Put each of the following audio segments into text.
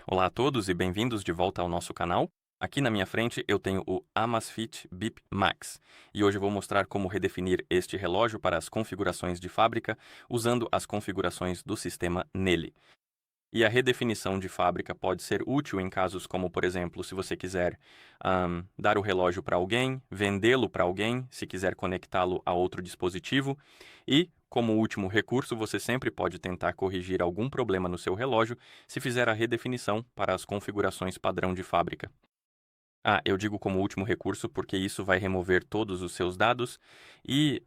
Olá a todos e bem-vindos de volta ao nosso canal. Aqui na minha frente eu tenho o Amazfit Bip Max e hoje eu vou mostrar como redefinir este relógio para as configurações de fábrica usando as configurações do sistema nele. E a redefinição de fábrica pode ser útil em casos como, por exemplo, se você quiser dar o relógio para alguém, vendê-lo para alguém, se quiser conectá-lo a outro dispositivo. E, como último recurso, você sempre pode tentar corrigir algum problema no seu relógio se fizer a redefinição para as configurações padrão de fábrica. Eu digo como último recurso porque isso vai remover todos os seus dados e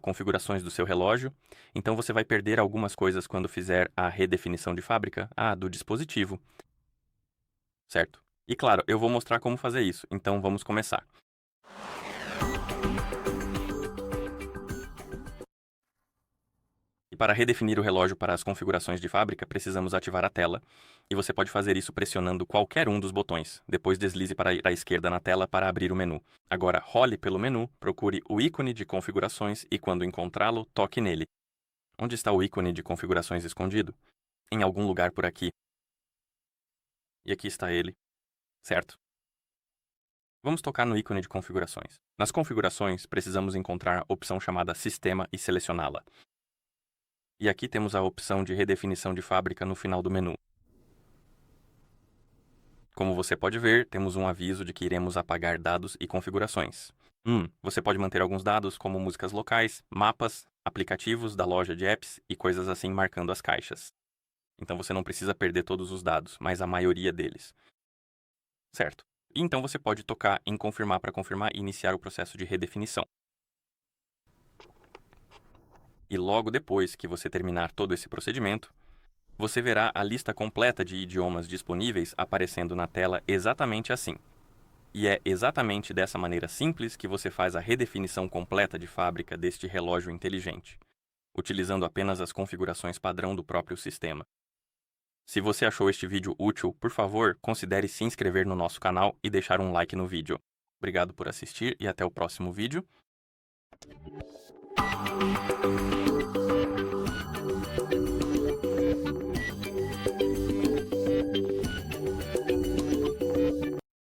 configurações do seu relógio. Então você vai perder algumas coisas quando fizer a redefinição de fábrica do dispositivo, certo? E claro, eu vou mostrar como fazer isso, então vamos começar. E para redefinir o relógio para as configurações de fábrica, precisamos ativar a tela, e você pode fazer isso pressionando qualquer um dos botões. Depois deslize para ir à esquerda na tela para abrir o menu. Agora role pelo menu, procure o ícone de configurações e quando encontrá-lo, toque nele. Onde está o ícone de configurações escondido? Em algum lugar por aqui. E aqui está ele, certo? Vamos tocar no ícone de configurações. Nas configurações, precisamos encontrar a opção chamada Sistema e selecioná-la. E aqui temos a opção de redefinição de fábrica no final do menu. Como você pode ver, temos um aviso de que iremos apagar dados e configurações. Você pode manter alguns dados como músicas locais, mapas, aplicativos da loja de apps e coisas assim marcando as caixas. Então você não precisa perder todos os dados, mas a maioria deles. Certo. E então você pode tocar em confirmar para confirmar e iniciar o processo de redefinição. E logo depois que você terminar todo esse procedimento, você verá a lista completa de idiomas disponíveis aparecendo na tela exatamente assim. E é exatamente dessa maneira simples que você faz a redefinição completa de fábrica deste relógio inteligente, utilizando apenas as configurações padrão do próprio sistema. Se você achou este vídeo útil, por favor, considere se inscrever no nosso canal e deixar um like no vídeo. Obrigado por assistir e até o próximo vídeo.